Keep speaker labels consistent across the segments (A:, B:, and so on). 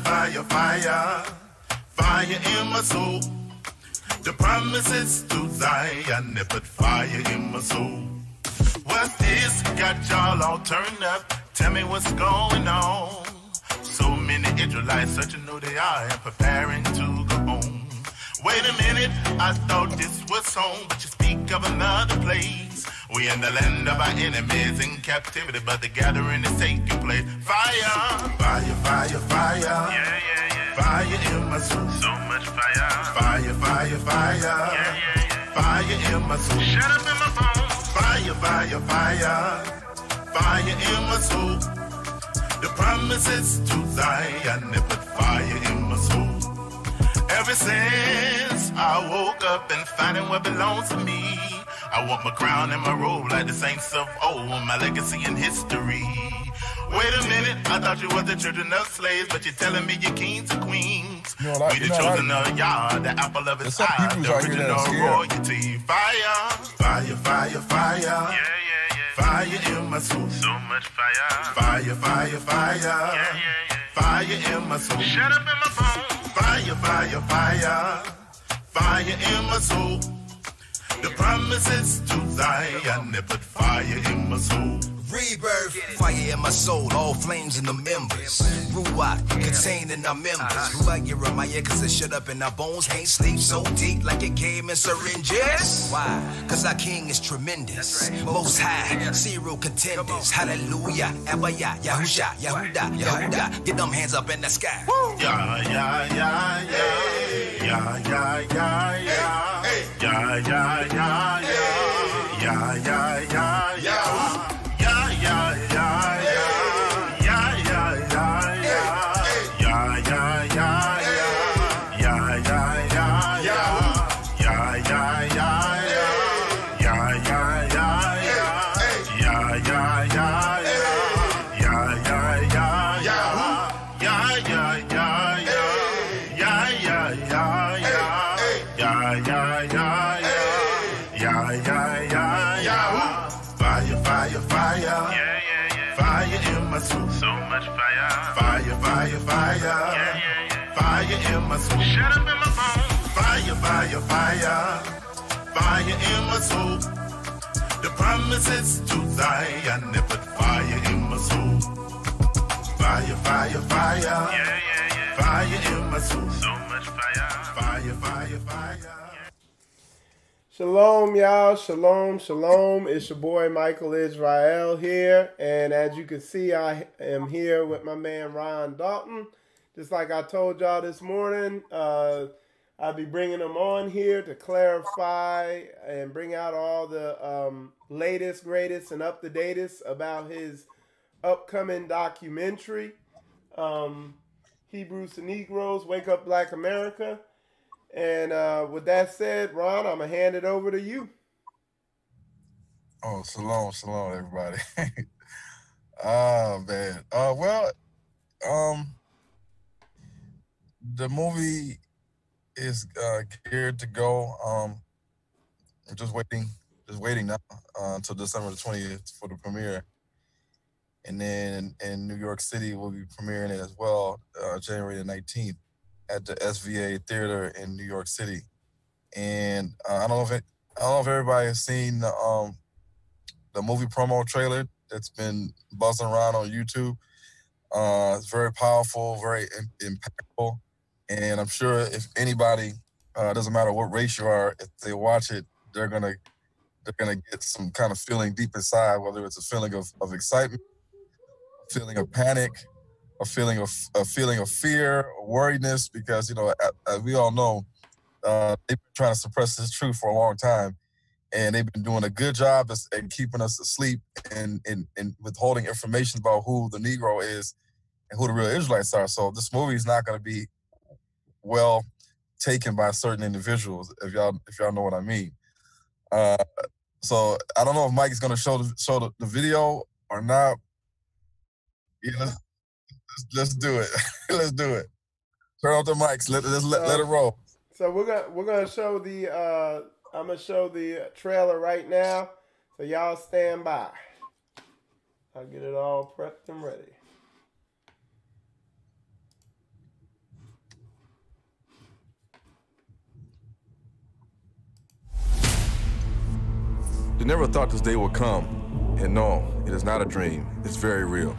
A: fire, fire, fire in my soul. The promises to Zion, they put fire in my soul. What's this? Got y'all all turned up. Tell me what's going on. So many Israelites searching who they are and preparing to go home. Wait a minute, I thought this was home, but you speak of another place. We in the land of our enemies in captivity, but the gathering is taking place. Fire, fire, fire, fire. Yeah, yeah, yeah. Fire in my soul. So much fire. Fire, fire, fire. Yeah, yeah, yeah. Fire in my soul. Shut up in my phone. Fire, fire, fire. Fire in my soul. The promises to Zion, they put fire in my soul. Ever since I woke up and finding what belongs to me, I want my crown and my robe like the saints of old, my legacy and history. Wait a minute, I thought you were the children of slaves, but you're telling me you're kings and queens. We the chosen of Yah, the apple of his eye, the original royalty. Fire, fire, fire, fire. Yeah, yeah, yeah. Fire in my soul. So much fire. Fire, fire, fire. Yeah, yeah, yeah. Fire in my soul. Shut up in my phone. Fire, fire, fire. Fire in my soul. The promises to Zion, they put fire in my soul.
B: Rebirth, fire in my soul, all flames in the members. Ruach, contained in our members. Ruach Jeremiah, cause it shut up in our bones. Can't sleep so deep like it came in syringes. Why? Cause our king is tremendous. Most high, serial contenders. Hallelujah, Abaya, Yahusha, Yahuda, Yahuda. Get them hands up in the sky.
A: Yeah, yeah, yeah, yeah. Yeah, yeah, yeah, yeah. Yeah, yeah, yeah, yeah. Yeah, yeah, yeah, yeah. So much fire. Fire, fire, fire. Yeah, yeah, yeah. Fire in my soul. Shut up in my phone. Fire, fire, fire. Fire in my soul. The promises to Zion, they put fire in my soul. Fire, fire, fire. Yeah, yeah, yeah. Fire in my soul. So much fire. Fire, fire, fire.
C: Shalom, y'all. Shalom, shalom. It's your boy Michael Israel here. And as you can see, I am here with my man Ronald Dalton. Just like I told y'all this morning, I'll be bringing him on here to clarify and bring out all the latest, greatest, and up-to-datest about his upcoming documentary, Hebrews to Negroes, Wake Up Black America. And with that said, Ron, I'm going to hand it over to you.
D: Oh, shalom, shalom, everybody. Oh, man. Well, the movie is geared to go. I'm just waiting now until December the 20th for the premiere. And then in New York City, we'll be premiering it as well, January the 19th. At the SVA Theater in New York City, and I don't know if everybody has seen the movie promo trailer that's been buzzing around on YouTube. It's very powerful, very impactful, and I'm sure if anybody, doesn't matter what race you are, if they watch it, they're gonna get some kind of feeling deep inside, whether it's a feeling of excitement, a feeling of panic, a feeling of fear or worriedness, because, you know, as we all know, they've been trying to suppress this truth for a long time, and they've been doing a good job at keeping us asleep and withholding information about who the Negro is and who the real Israelites are. So this movie is not going to be well taken by certain individuals, if y'all know what I mean. So I don't know if Mike is going to show the video or not. Yeah. Let's do it. Let's do it. Turn off the mics. Let it roll.
C: So we're gonna show the I'm gonna show the trailer right now. So y'all stand by. I'll get it all prepped and ready.
E: We never thought this day would come, and no, it is not a dream. It's very real.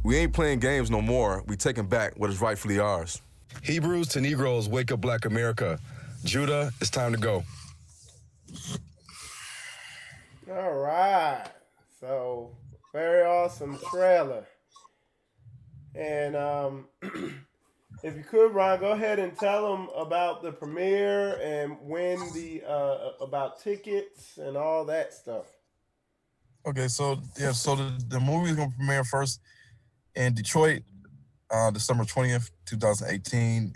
E: We ain't playing games no more. We taking back what is rightfully ours.
F: Hebrews to Negroes, wake up Black America. Judah, it's time to go.
C: All right. So, very awesome trailer. And if you could, Ron, go ahead and tell them about the premiere and when about tickets and all that stuff.
D: Okay, so the movie is gonna premiere first in Detroit, December 20th, 2018,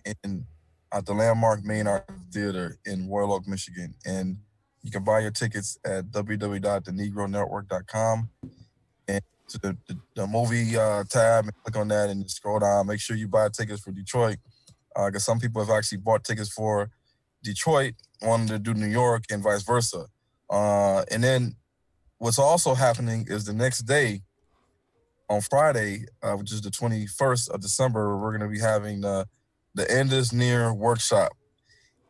D: at the Landmark Main Art Theater in Royal Oak, Michigan. And you can buy your tickets at www.thenegronetwork.com. And to the movie tab, and click on that and scroll down. Make sure you buy tickets for Detroit, because some people have actually bought tickets for Detroit, wanting to do New York, and vice versa. And then what's also happening is the next day, on Friday, which is the 21st of December, we're going to be having the End is Near workshop,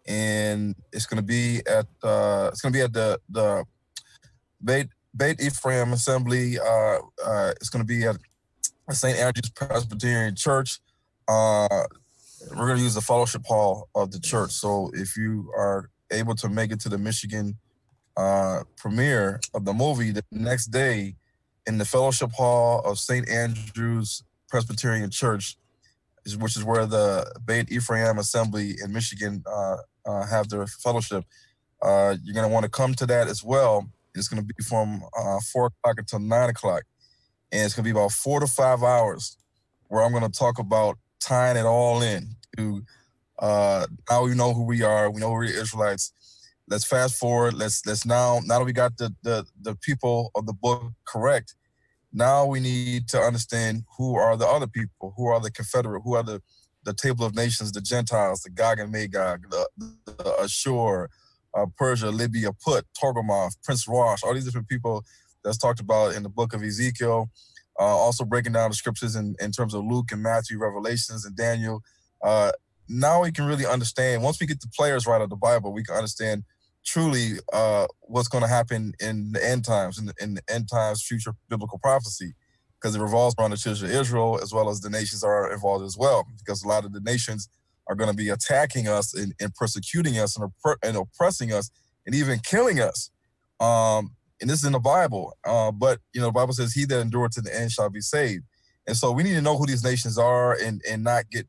D: and it's going to be at the Beit Ephraim Assembly. It's going to be at St. Andrew's Presbyterian Church. We're going to use the fellowship hall of the church. So if you are able to make it to the Michigan premiere of the movie, the next day, in the fellowship hall of St. Andrew's Presbyterian Church, which is where the Beit Ephraim Assembly in Michigan have their fellowship. You're going to want to come to that as well. It's going to be from 4 o'clock until 9 o'clock. And it's going to be about 4 to 5 hours where I'm going to talk about tying it all in to now we know who we are. We know we're Israelites. Let's fast forward. Let's now that we got the people of the book correct, now we need to understand who are the other people, who are the Confederate, who are the Table of Nations, the Gentiles, the Gog and Magog, the Ashur, Persia, Libya, Put, Torgomoth, Prince Rosh, all these different people that's talked about in the book of Ezekiel. Also breaking down the scriptures in terms of Luke and Matthew, Revelations, and Daniel. Now we can really understand, once we get the players right of the Bible, we can understand truly what's going to happen in the end times, in the end times future biblical prophecy, because it revolves around the children of Israel, as well as the nations are involved as well, because a lot of the nations are going to be attacking us and persecuting us and oppressing us and even killing us. And this is in the Bible. But, the Bible says, he that endured to the end shall be saved. And so we need to know who these nations are and not get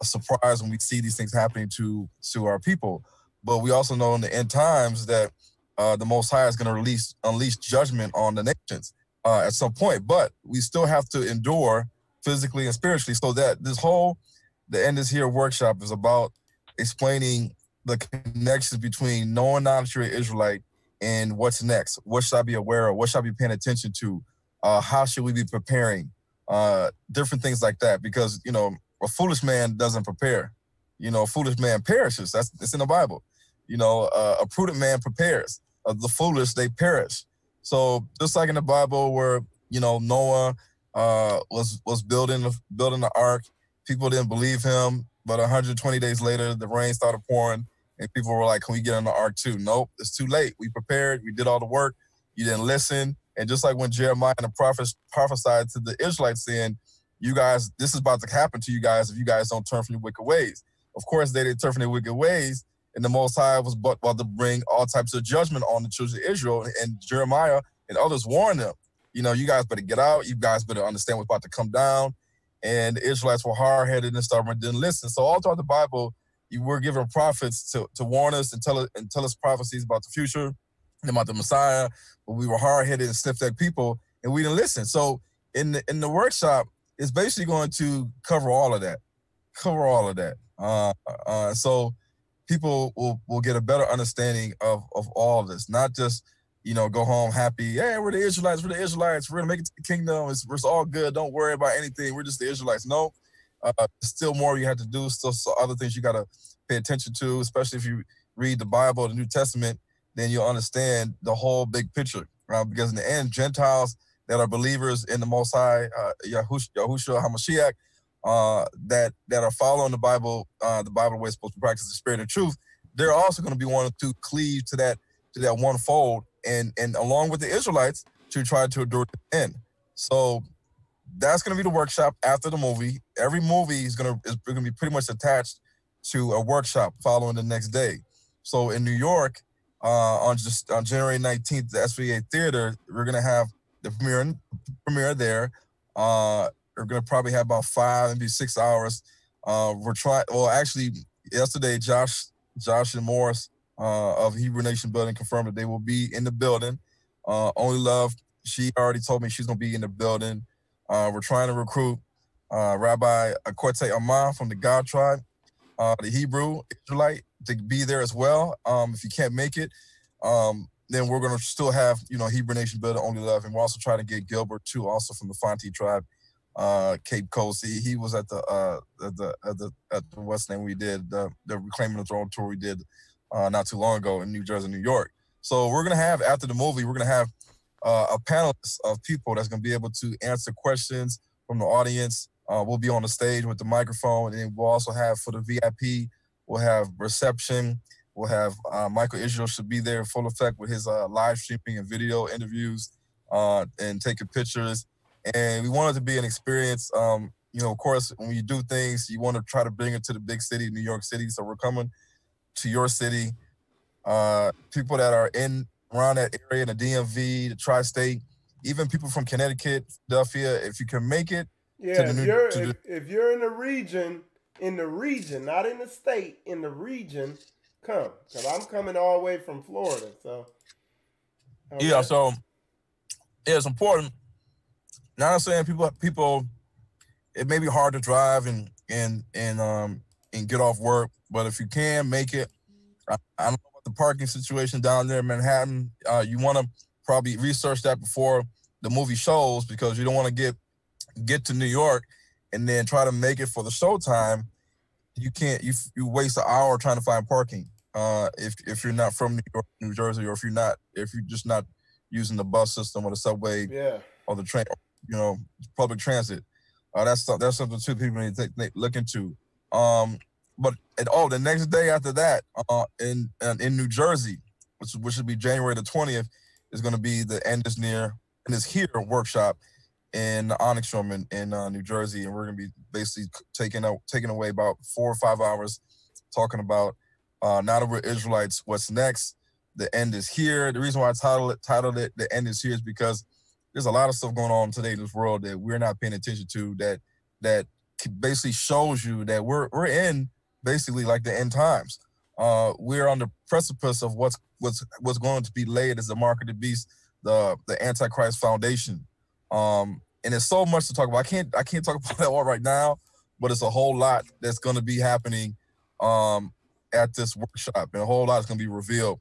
D: surprised when we see these things happening to our people. But we also know in the end times that the Most High is going to unleash judgment on the nations at some point. But we still have to endure physically and spiritually. So that the End is Here workshop is about explaining the connections between knowing now that you're an Israelite and what's next. What should I be aware of? What should I be paying attention to? How should we be preparing? Different things like that. Because, a foolish man doesn't prepare. A foolish man perishes. It's in the Bible. A prudent man prepares. The foolish, they perish. So just like in the Bible where, Noah was building the ark, people didn't believe him, but 120 days later, the rain started pouring, and people were like, can we get on the ark too? Nope, it's too late. We prepared, we did all the work, you didn't listen. And just like when Jeremiah and the prophets prophesied to the Israelites saying, you guys, this is about to happen to you guys if you guys don't turn from your wicked ways. Of course, they didn't turn from their wicked ways, and the Most High was about to bring all types of judgment on the children of Israel. And Jeremiah and others warned them, you guys better get out. You guys better understand what's about to come down. And the Israelites were hard-headed and stubborn and didn't listen. So all throughout the Bible, you were given prophets to warn us and tell us prophecies about the future and about the Messiah. But we were hard-headed and stiff-necked people, and we didn't listen. So in the workshop, it's basically going to cover all of that. So people will get a better understanding of all of this, not just, go home happy. Yeah, we're the Israelites. We're going to make it to the kingdom. It's all good. Don't worry about anything. We're just the Israelites. No, still more you have to do. Still other things you got to pay attention to, especially if you read the Bible, the New Testament, then you'll understand the whole big picture. Because in the end, Gentiles that are believers in the Most High, Yahushua HaMashiach, that are following the Bible way it's supposed to practice the spirit and truth, they're also going to be wanting to cleave to that one fold, and along with the Israelites to try to endure to the end. So that's going to be the workshop after the movie. Every movie is going to be pretty much attached to a workshop following the next day. So in New York, on January 19th, the SVA Theater, we're going to have the premiere there. We're going to probably have about 5, maybe 6 hours. Actually, yesterday, Josh and Morris of Hebrew Nation Building confirmed that they will be in the building. Only Love, she already told me she's going to be in the building. We're trying to recruit Rabbi Akwete Amah from the God Tribe, the Hebrew Israelite, to be there as well. If you can't make it, then we're going to still have, Hebrew Nation Building, Only Love. And we're also trying to get Gilbert, too, also from the Fonte Tribe, Cape Coast. He was at the what's name we did, the Reclaiming the Throne tour we did not too long ago in New Jersey, New York. So we're going to have, after the movie, we're going to have a panelist of people that's going to be able to answer questions from the audience. We'll be on the stage with the microphone, and we'll also have, for the VIP, we'll have reception. We'll have Michael Israel should be there in full effect with his live streaming and video interviews and taking pictures. And we want it to be an experience. Of course, when you do things, you want to try to bring it to the big city, New York City. So we're coming to your city. People that are around that area, the DMV, the tri-state, even people from Connecticut, Philadelphia, if you can make it.
C: Yeah, if you're in the region, not in the state, in the region, come. Because I'm coming all the way from Florida. So
D: yeah, so it's important. Now I'm saying people, it may be hard to drive and get off work, but if you can make it, I don't know about the parking situation down there in Manhattan. You want to probably research that before the movie shows, because you don't want to get to New York and then try to make it for the showtime. You can't. You waste an hour trying to find parking. If you're not from New York, New Jersey, or if you're just not using the bus system or the subway, or the train, public transit. That's something too people need to look into. But the next day after that, in New Jersey, which should be January the 20th, is going to be the End is Here workshop in the Onyx Room in New Jersey, and we're going to be basically taking away about 4 or 5 hours talking about now that we're Israelites, what's next. The End is Here. The reason why I titled it The End is Here is because there's a lot of stuff going on today in this world that we're not paying attention to, that basically shows you that we're in basically like the end times. we're on the precipice of what's going to be laid as the mark of the beast, the Antichrist foundation. And there's so much to talk about. I can't talk about that all right now, but it's a whole lot that's going to be happening at this workshop, and a whole lot is going to be revealed.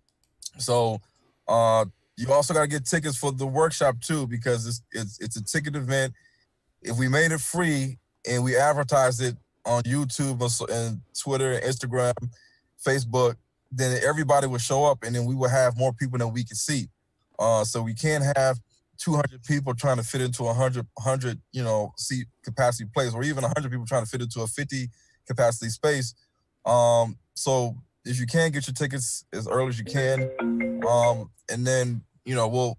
D: So you also got to get tickets for the workshop too, because it's a ticket event. If we made it free and we advertised it on YouTube and Twitter and Instagram, Facebook, then everybody would show up, and then we would have more people than we could see. So we can't have 200 people trying to fit into a 100 seat capacity place, or even 100 people trying to fit into a 50 capacity space. So if you can, get your tickets as early as you can, and then we'll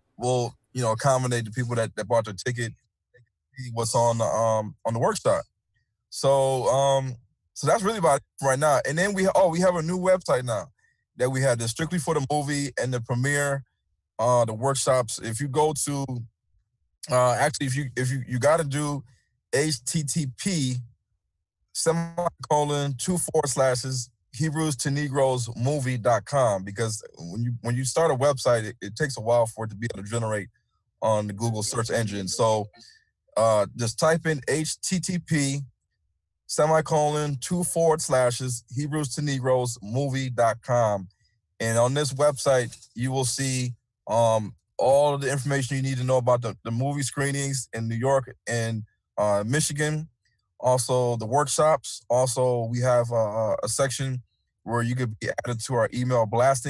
D: accommodate the people that bought their ticket, see what's on the workshop. So that's really about it right now. And then we have a new website now that we have that's strictly for the movie and the premiere, the workshops. If you go to actually, if you got to do http:// Hebrews to Negroes movie.com, because when you start a website, it takes a while for it to be able to generate on the Google search engine. So just type in http:// Hebrews to Negroes movie.com, and on this website you will see all of the information you need to know about the movie screenings in New York and Michigan, also the workshops. Also, we have a section where you could be added to our email blast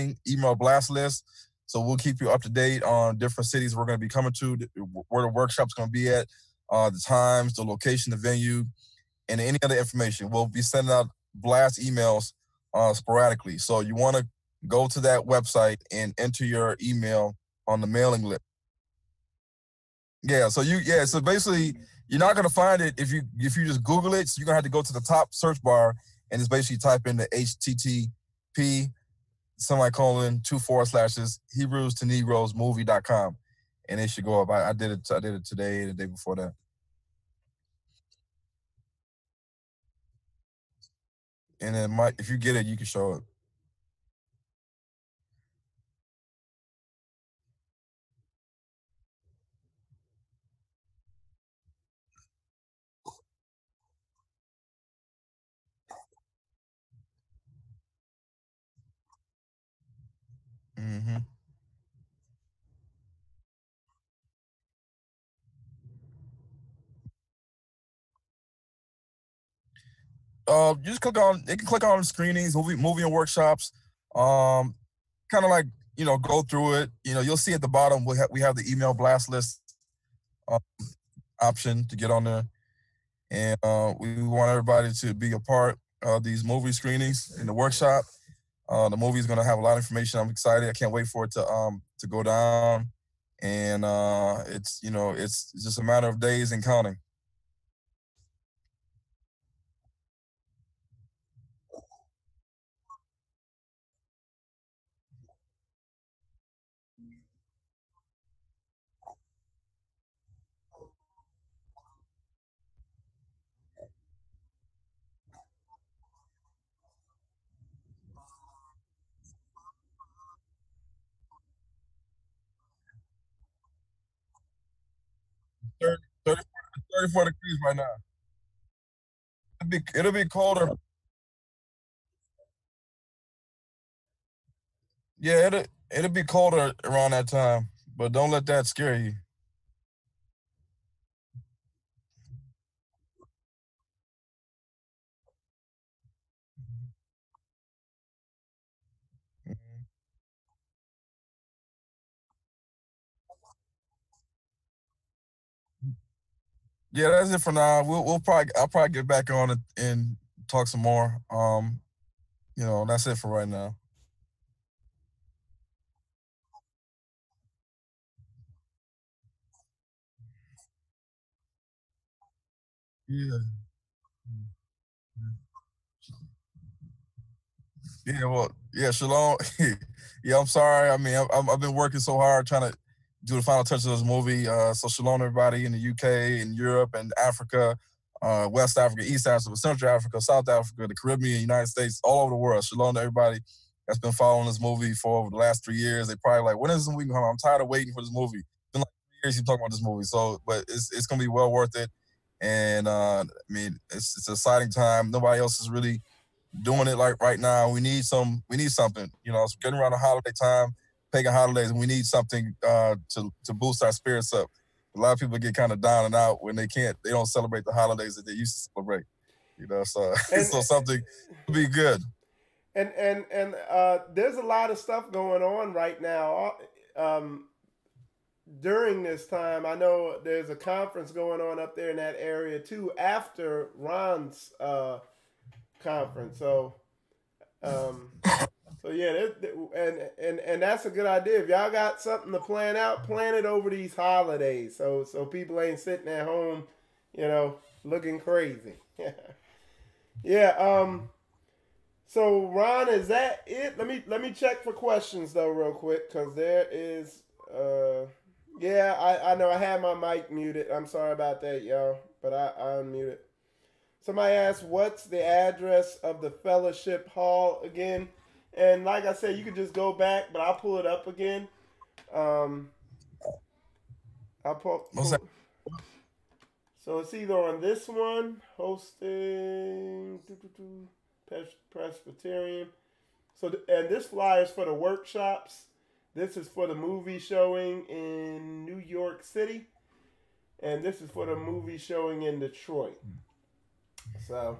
D: list. So we'll keep you up to date on different cities we're going to be coming to, where the workshop's going to be at, the times, the location, the venue, and any other information. We'll be sending out blast emails sporadically. So you want to go to that website and enter your email on the mailing list. So basically you're not going to find it if you just Google it. So you're going to have to go to the top search bar and just basically type in the http:// Hebrews to Negroes movie.com, and it should go up. I did it today and the day before that. And then Mike, if you get it, you can show it. Mm-hmm. Just they can click on screenings, movie and workshops. Kind of like, go through it. You'll see at the bottom we have the email blast list option to get on there, and we want everybody to be a part of these movie screenings in the workshop. The movie is going to have a lot of information. I'm excited. I can't wait for it to go down, and it's just a matter of days and counting. Thirty 34 degrees right now. It'll be colder. Yeah, it'll be colder around that time, but don't let that scare you. Yeah, that's it for now. I'll probably get back on it and talk some more. That's it for right now. Yeah. Yeah, well, yeah, Shalom. Yeah, I'm sorry. I mean, I've been working so hard trying to do the final touch of this movie. So Shalom, everybody in the UK and Europe and Africa. West Africa, East Africa, Central Africa, South Africa, the Caribbean, United States, all over the world. Shalom to everybody that's been following this movie for over the last 3 years. They probably like, when is this movie coming? I'm tired of waiting for this movie. It's been like 3 years you talking about this movie. So, but it's gonna be well worth it. And I mean, it's an exciting time. Nobody else is really doing it like right now. We need something. You know, it's getting around the holiday time, pagan holidays, and we need something to boost our spirits up. A lot of people get kind of down and out when they don't celebrate the holidays that they used to celebrate. You know, so so something to be good.
C: And there's a lot of stuff going on right now. During this time, I know there's a conference going on up there in that area too after Ron's conference. So yeah, and that's a good idea. If y'all got something to plan out, plan it over these holidays, so people ain't sitting at home, you know, looking crazy. Yeah. So Ron, is that it? Let me check for questions though, real quick, because there is. Yeah, I know I had my mic muted. I'm sorry about that, y'all, but I unmuted. Somebody asked, what's the address of the fellowship hall again? And like I said, you could just go back, but I'll pull it up again. I'll pull. So it's either on this one, hosting Presbyterian. So and this flyer is for the workshops. This is for the movie showing in New York City, and this is for the movie showing in Detroit. So,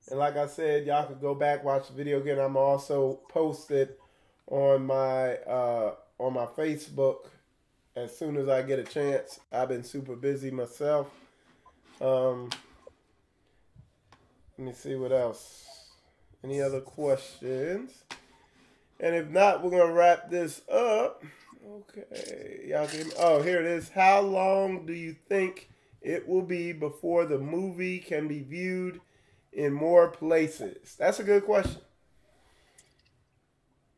C: and like I said, y'all could go back, watch the video again. I'm also posted on my Facebook as soon as I get a chance. I've been super busy myself. Let me see what else. Any other questions? And if not, we're going to wrap this up. Okay. Y'all can, here it is. How long do you think it will be before the movie can be viewed in more places? That's a good question.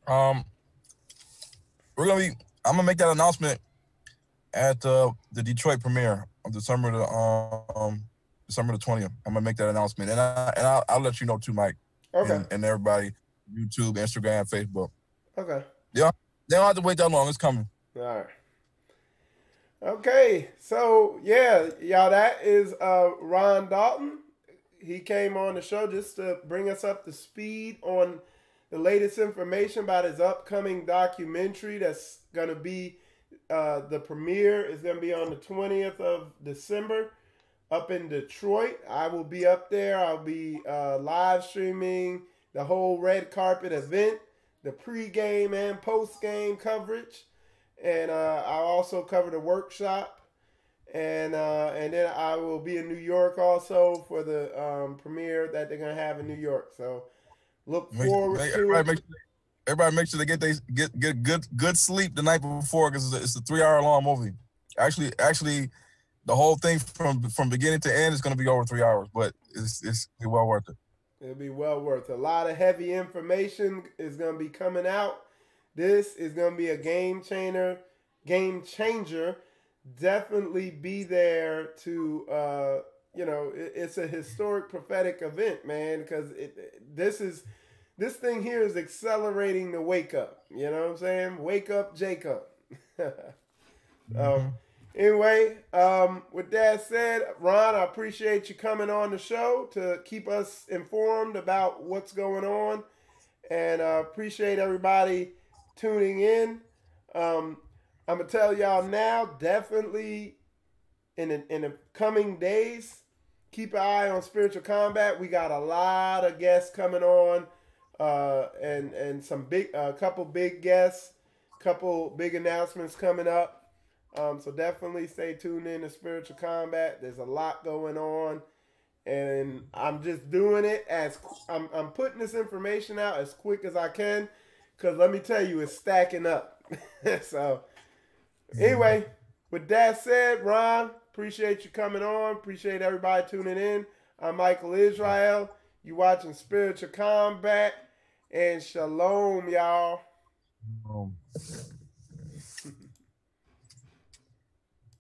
D: I'm gonna make that announcement at the Detroit premiere on December the 20th. I'm gonna make that announcement, and I'll let you know too, Mike.
C: Okay.
D: And everybody, YouTube, Instagram, Facebook.
C: Okay.
D: Yeah, they don't have to wait that long. It's coming.
C: All right. Okay, so yeah, y'all, that is Ron Dalton. He came on the show just to bring us up to speed on the latest information about his upcoming documentary that's going to be, the premiere is going to be on the 20th of December up in Detroit. I will be up there. I'll be live streaming the whole red carpet event, the pregame and postgame coverage. And I'll also cover the workshop. And then I will be in New York also for the premiere that they're going to have in New York. So look forward to it.
D: Everybody make sure they get good sleep the night before, because it's a 3-hour long movie. Actually, the whole thing from beginning to end is going to be over 3 hours, but it's well worth it.
C: It'll be well worth it. A lot of heavy information is going to be coming out. This is going to be a game changer. Definitely be there to, it's a historic prophetic event, man, because this thing here is accelerating the wake up. You know what I'm saying? Wake up, Jacob. Anyway, with that said, Ron, I appreciate you coming on the show to keep us informed about what's going on, and I appreciate everybody tuning in. I'm gonna tell y'all now, definitely in the coming days, keep an eye on Spiritual Combat. We got a lot of guests coming on, and some couple big guests, couple big announcements coming up. So definitely stay tuned in to Spiritual Combat. There's a lot going on, and I'm just doing it I'm putting this information out as quick as I can, because let me tell you, it's stacking up. So anyway, with that said, Ron, appreciate you coming on. Appreciate everybody tuning in. I'm Michael Israel. You watching Spiritual Combat, and shalom, y'all.